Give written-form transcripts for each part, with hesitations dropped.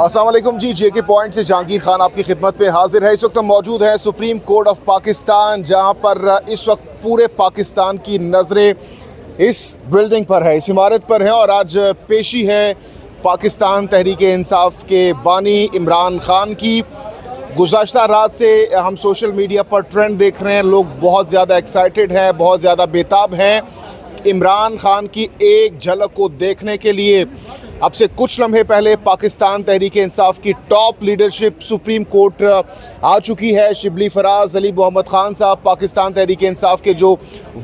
अस्सलाम वालेकुम जी, जेके पॉइंट से जहांगीर खान आपकी खिदमत पे हाजिर है। इस वक्त हम मौजूद हैं सुप्रीम कोर्ट ऑफ पाकिस्तान, जहां पर इस वक्त पूरे पाकिस्तान की नज़रें इस बिल्डिंग पर है, इस इमारत पर है। और आज पेशी है पाकिस्तान तहरीक इंसाफ के बानी इमरान खान की। गुज़श्ता रात से हम सोशल मीडिया पर ट्रेंड देख रहे हैं, लोग बहुत ज़्यादा एक्साइटेड हैं, बहुत ज़्यादा बेताब हैं इमरान खान की एक झलक को देखने के लिए। अब से कुछ लम्हे पहले पाकिस्तान तहरीक इंसाफ की टॉप लीडरशिप सुप्रीम कोर्ट आ चुकी है। शिबली फराज, अली मोहम्मद ख़ान साहब, पाकिस्तान तहरीक इंसाफ के जो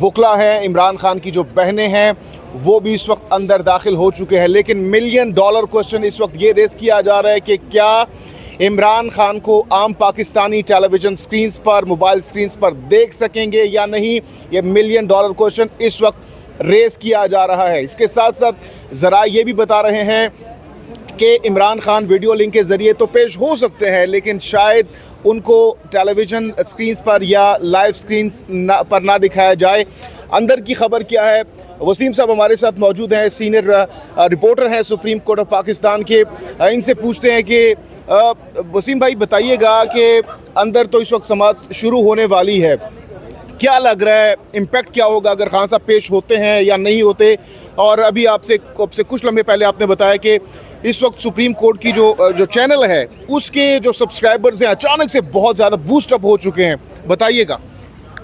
वकला हैं, इमरान खान की जो बहनें हैं, वो भी इस वक्त अंदर दाखिल हो चुके हैं। लेकिन $1 मिलियन क्वेश्चन इस वक्त ये रेस किया जा रहा है कि क्या इमरान खान को आम पाकिस्तानी टेलीविज़न स्क्रीन्स पर, मोबाइल स्क्रीन्स पर देख सकेंगे या नहीं। ये $1 मिलियन क्वेश्चन इस वक्त रेस किया जा रहा है। इसके साथ साथ ज़रा ये भी बता रहे हैं कि इमरान खान वीडियो लिंक के ज़रिए तो पेश हो सकते हैं, लेकिन शायद उनको टेलीविज़न स्क्रीन्स पर या लाइव स्क्रीन्स पर ना दिखाया जाए। अंदर की खबर क्या है, वसीम साहब हमारे साथ मौजूद हैं, सीनियर रिपोर्टर हैं सुप्रीम कोर्ट ऑफ पाकिस्तान के। इनसे पूछते हैं कि वसीम भाई बताइएगा कि अंदर तो इस वक्त समाअत शुरू होने वाली है, क्या लग रहा है, इम्पैक्ट क्या होगा अगर खान साहब पेश होते हैं या नहीं होते। और अभी आपसे कुछ लम्हे पहले आपने बताया कि इस वक्त सुप्रीम कोर्ट की जो चैनल है उसके जो सब्सक्राइबर्स हैं अचानक से बहुत ज़्यादा बूस्ट अप हो चुके हैं, बताइएगा।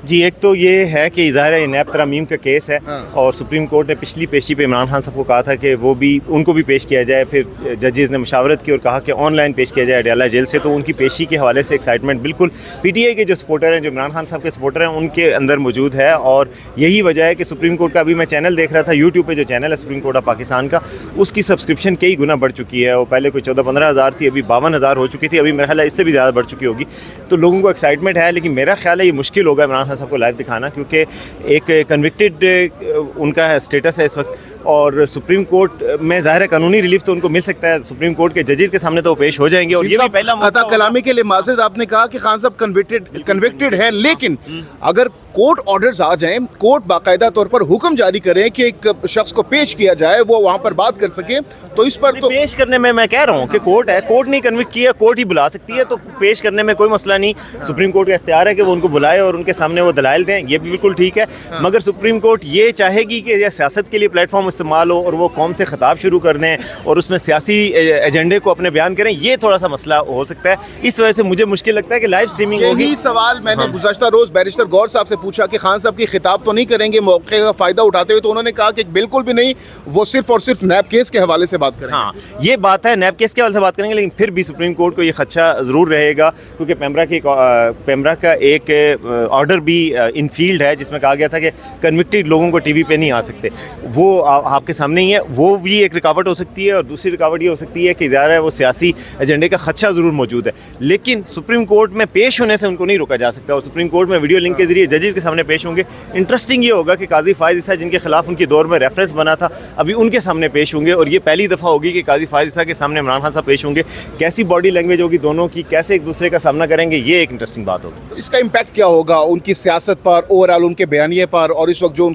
जी, एक तो ये है कि ज़ाहिर है नैब तरमीम का केस है। हाँ। और सुप्रीम कोर्ट ने पिछली पेशी पे इमरान खान साहब को कहा था कि उनको भी पेश किया जाए। फिर जजेज़ ने मशावरत की और कहा कि ऑनलाइन पेश किया जाए अडयाला जेल से। तो उनकी पेशी के हवाले से एक्साइटमेंट बिल्कुल PTI के जो सपोर्टर हैं, जो इमरान खान साहब के सपोर्टर हैं, उनके अंदर मौजूद है। और यही वजह है कि सुप्रीम कोर्ट का, अभी मैं चैनल देख रहा था यूट्यूब पर, जो चैनल है सुप्रीम कोर्ट ऑफ पाकिस्तान का, उसकी सब्सक्रिप्शन कई गुना बढ़ चुकी है। वो पहले कोई 14-15 हज़ार थी, अभी 52,000 हो चुकी थी, अभी मेरा ख्याल है इससे भी ज़्यादा बढ़ चुकी होगी। तो लोगों को एक्साइटमेंट है, लेकिन मेरा ख्याल है ये मुश्किल होगा इमरान खान साहब को लाइव दिखाना, क्योंकि एक कन्विक्टेड उनका स्टेटस है इस वक्त। और सुप्रीम कोर्ट में ज़ाहिर है कानूनी रिलीफ तो उनको मिल सकता है, सुप्रीम कोर्ट के जजेस के सामने तो वो पेश हो जाएंगे। और ये भी पहला खता कलामी के लिए माजरत, आपने कहा कि खान साहब कन्विक्टेड है, लेकिन अगर कोर्ट ऑर्डर्स आ जाएं, कोर्ट बाकायदा तौर पर हुक्म जारी करें कि एक शख्स को पेश किया जाए, वो वहाँ पर बात कर सके, तो इस पर तो पेश करने में मैं कह रहा हूँ कि कोर्ट है, कोर्ट नहीं कन्विक्ट किया, कोर्ट ही बुला सकती है, तो पेश करने में कोई मसला नहीं। सुप्रीम कोर्ट का इख्तियार है कि वो उनको बुलाए और उनके सामने वो दलाइल दें, ये भी बिल्कुल ठीक है। मगर सुप्रीम कोर्ट ये चाहेगी कि यह सियासत के लिए प्लेटफॉर्म इस्तेमाल हो और वो कौम से खिताब शुरू कर दें और उसमें सियासी एजेंडे को अपने बयान करें, ये थोड़ा सा मसला हो सकता है। इस वजह से मुझे मुश्किल लगता है कि लाइव स्ट्रीमिंग होगी। यही सवाल मैंने गुज़श्ता रोज़ बैरिस्टर गौर साहब से पूछा कि खान साहब की खिताब तो नहीं करेंगे मौके का फ़ायदा उठाते हुए, तो उन्होंने कहा कि बिल्कुल भी नहीं, वो सिर्फ और सिर्फ नैब केस के हवाले से बात करेंगे। हाँ, ये बात है, नैब केस के हवाले से बात करेंगे, लेकिन फिर भी सुप्रीम कोर्ट को ये खदशा ज़रूर रहेगा, क्योंकि पेमरा का एक ऑर्डर भी इन फील्ड है, जिसमें कहा गया था कि कन्विक्टेड लोगों को TV पे नहीं आ सकते। वो आपके सामने ही है, वो भी एक रुकावट हो सकती है। और दूसरी रुकावट ये हो सकती है कि ज़ाहिर है वो सियासी एजेंडे का खदशा ज़रूर मौजूद है, लेकिन सुप्रीम कोर्ट में पेश होने से उनको नहीं रोका जा सकता। और सुप्रीम कोर्ट में वीडियो लिंक के जरिए जजेस के सामने पेश होंगे। इंटरेस्टिंग ये होगा कि काजी फायज़ ईसा, जिनके खिलाफ उनके दौर में रेफरेंस बना था, अभी उनके सामने पेश होंगे। और ये पहली दफ़ा होगी कि काजी फायज़ ईसा के सामने इमरान खान साहब पेश होंगे। कैसी बॉडी लैंग्वेज होगी दोनों की, कैसे एक दूसरे का सामना करेंगे, ये एक इंटरेस्टिंग बात होगी। तो इसका इम्पैक्ट क्या होगा उनकी सियासत पर, ओवरऑल उनके बयानिए पर, और इस वक्त जो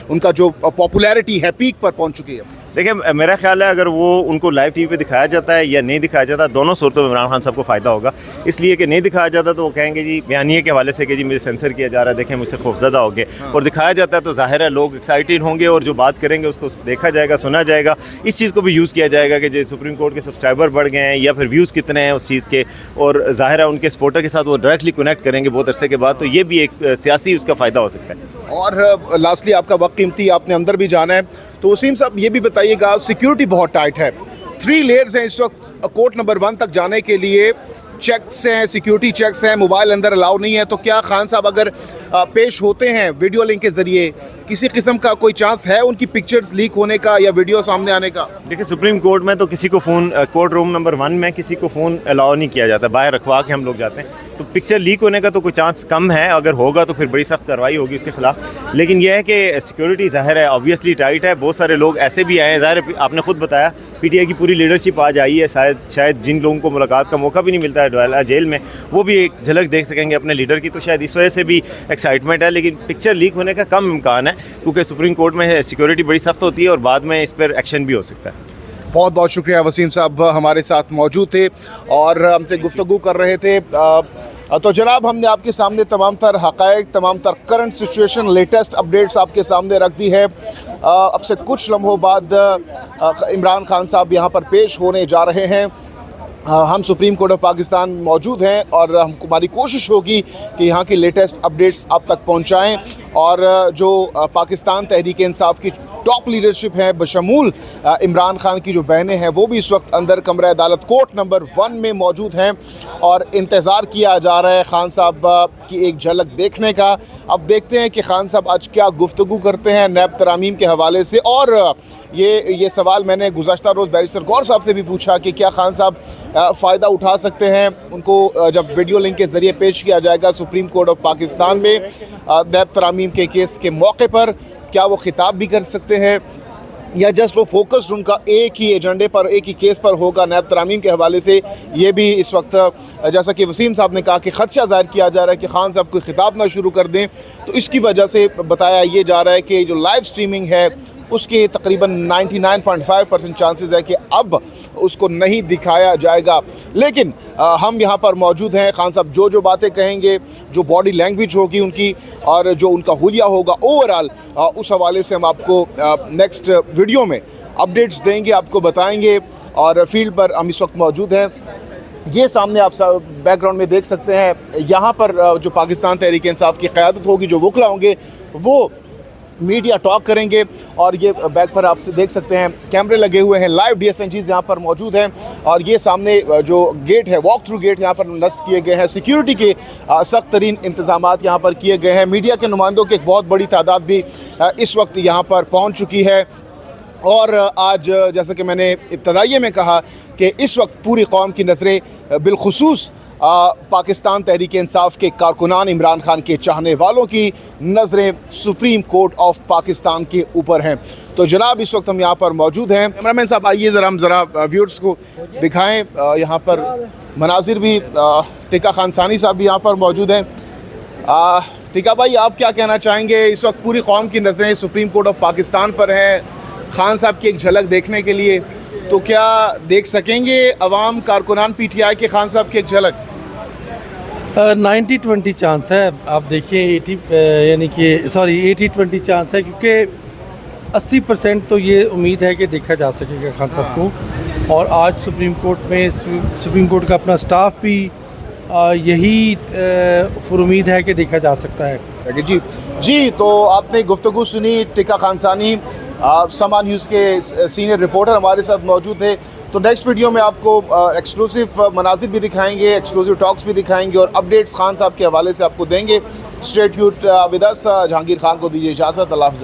उनका जो पॉपुलैरिटी है पीक पर पहुंच चुकी है। देखिए, मेरा ख्याल है अगर वो उनको लाइव TV पे दिखाया जाता है या नहीं दिखाया जाता, दोनों सूरतों में इमरान खान साहब को फ़ायदा होगा। इसलिए कि नहीं दिखाया जाता तो वो कहेंगे जी बयानिए के हवाले से कि जी मुझे सेंसर किया जा रहा है, देखें मुझसे खौफजदा हो गए। और दिखाया जाता है तो ज़ाहिर है लोग एक्साइटेड होंगे और जो बात करेंगे उसको देखा जाएगा, सुना जाएगा। इस चीज़ को भी यूज़ किया जाएगा कि जो सुप्रीम कोर्ट के सब्सक्राइबर बढ़ गए हैं या फिर व्यूज़ कितने हैं उस चीज़ के, और ज़ाहिर है उनके सपोर्टर के साथ वो डायरेक्टली कनेक्ट करेंगे बहुत अरसे के बाद, तो ये भी एक सियासी उसका फ़ायदा हो सकता है। और लास्टली आपका वक्त कीमती, आपने अंदर भी जाना है, तो वसीम साहब ये भी बताइएगा, सिक्योरिटी बहुत टाइट है, 3 लेयर्स हैं इस वक्त कोर्ट नंबर 1 तक जाने के लिए, चेक्स हैं, सिक्योरिटी चेक्स हैं, मोबाइल अंदर अलाउ नहीं है। तो क्या खान साहब अगर पेश होते हैं वीडियो लिंक के ज़रिए, किसी किस्म का कोई चांस है उनकी पिक्चर्स लीक होने का या वीडियो सामने आने का? देखिए, सुप्रीम कोर्ट में तो किसी को फ़ोन, कोर्ट रूम नंबर 1 में किसी को फ़ोन अलाउ नहीं किया जाता, बाहर रखवा के हम लोग जाते हैं। तो पिक्चर लीक होने का तो कोई चांस कम है, अगर होगा तो फिर बड़ी सख्त कार्रवाई होगी उसके खिलाफ। लेकिन यह है कि सिक्योरिटी ज़ाहिर है ऑब्वियसली टाइट है, बहुत सारे लोग ऐसे भी आए हैं, ज़ाहिर है आपने खुद बताया PTI की पूरी लीडरशिप आज आई है, शायद जिन लोगों को मुलाकात का मौका भी नहीं मिलता है अडयाला जेल में, वो भी एक झलक देख सकेंगे अपने लीडर की, तो शायद इस वजह से भी एक्साइटमेंट है। लेकिन पिक्चर लीक होने का कम इम्कान है, क्योंकि सुप्रीम कोर्ट में सिक्योरिटी बड़ी सख्त होती है और बाद में इस पर एक्शन भी हो सकता है। बहुत बहुत शुक्रिया वसीम साहब हमारे साथ मौजूद थे और हमसे गुफ्तगू कर रहे थे। तो जनाब हमने आपके सामने तमाम तर हक़ाइक़, तमाम तर करंट सिचुएशन, लेटेस्ट अपडेट्स आपके सामने रख दी है। अब से कुछ लम्हों बाद इमरान खान साहब यहाँ पर पेश होने जा रहे हैं। हम सुप्रीम कोर्ट ऑफ पाकिस्तान मौजूद हैं और हमारी कोशिश होगी कि यहाँ की लेटेस्ट अपडेट्स आप तक पहुँचाएँ और जो पाकिस्तान तहरीक इंसाफ की टॉप लीडरशिप है बशमूल इमरान खान की जो बहनें हैं वो भी इस वक्त अंदर कमरा अदालत कोर्ट नंबर 1 में मौजूद हैं और इंतज़ार किया जा रहा है खान साहब की एक झलक देखने का। अब देखते हैं कि खान साहब आज क्या गुफ्तगू करते हैं नैब तरामीम के हवाले से। और ये सवाल मैंने गुज़श्ता रोज़ बैरिस्टर गौर साहब से भी पूछा कि क्या खान साहब फ़ायदा उठा सकते हैं, उनको जब वीडियो लिंक के ज़रिए पेश किया जाएगा सुप्रीम कोर्ट ऑफ पाकिस्तान में नैब तरामीम के केस के मौके पर, क्या वो खिताब भी कर सकते हैं या जस्ट वो फोकस उनका एक ही एजेंडे पर, एक ही केस पर होगा नैब तरामीम के हवाले से। ये भी इस वक्त जैसा कि वसीम साहब ने कहा कि खदशा ज़ाहिर किया जा रहा है कि खान साहब कोई खिताब ना शुरू कर दें, तो इसकी वजह से बताया ये जा रहा है कि जो लाइव स्ट्रीमिंग है उसके तकरीबन 99.5% चांसेस है कि अब उसको नहीं दिखाया जाएगा। लेकिन हम यहाँ पर मौजूद हैं, खान साहब जो बातें कहेंगे, जो बॉडी लैंग्वेज होगी उनकी और जो उनका हुलिया होगा ओवरऑल, उस हवाले से हम आपको नेक्स्ट वीडियो में अपडेट्स देंगे, आपको बताएंगे। और फील्ड पर हम इस वक्त मौजूद हैं। ये सामने आप सब बैकग्राउंड में देख सकते हैं, यहाँ पर जो पाकिस्तान तहरीक इंसाफ की क़यादत होगी, जो वकला होंगे वो मीडिया टॉक करेंगे। और ये बैक पर आप देख सकते हैं कैमरे लगे हुए हैं, लाइव DSNGs यहाँ पर मौजूद हैं और ये सामने जो गेट है, वॉक थ्रू गेट यहाँ पर नस्ब किए गए हैं। सिक्योरिटी के सख्त तरीन इंतज़ामात यहाँ पर किए गए हैं। मीडिया के नुमाइंदों की एक बहुत बड़ी तादाद भी इस वक्त यहाँ पर पहुँच चुकी है। और आज जैसा कि मैंने इब्तदाइये में कहा कि इस वक्त पूरी कौम की नज़रें बिलखुसूस पाकिस्तान तहरीक इंसाफ के कारकुनान इमरान खान के चाहने वालों की नज़रें सुप्रीम कोर्ट ऑफ पाकिस्तान के ऊपर हैं। तो जनाब इस वक्त हम यहाँ पर मौजूद हैं। कैमरामैन साहब आइए ज़रा व्यूअर्स को दिखाएं। यहाँ पर मनाजिर भी टिका खानसानी साहब भी यहाँ पर मौजूद हैं। टिका भाई, आप क्या कहना चाहेंगे? इस वक्त पूरी कौम की नज़रें सुप्रीम कोर्ट ऑफ पाकिस्तान पर हैं खान साहब की एक झलक देखने के लिए, तो क्या देख सकेंगे अवाम कारकुनान PTI के खान साहब की एक झलक? 90-20 चांस है। आप देखिए 80-20 चांस है, क्योंकि 80% तो ये उम्मीद है कि देखा जा सकेगा खान साहब को। और आज सुप्रीम कोर्ट का अपना स्टाफ भी यही उम्मीद है कि देखा जा सकता है। जी, तो आपने गुफ्तगू सुनी। टिका खानसानी समान न्यूज़ के सीनियर रिपोर्टर हमारे साथ मौजूद थे। तो नेक्स्ट वीडियो में आपको एक्सक्लूसिव मनाजिर भी दिखाएंगे, एक्सक्लूसिव टॉक्स भी दिखाएंगे और अपडेट्स खान साहब के हवाले से आपको देंगे। Stay tuned with us. Jahangir Khan को दीजिए इजाज़त। अल्लाह हाफ़िज़।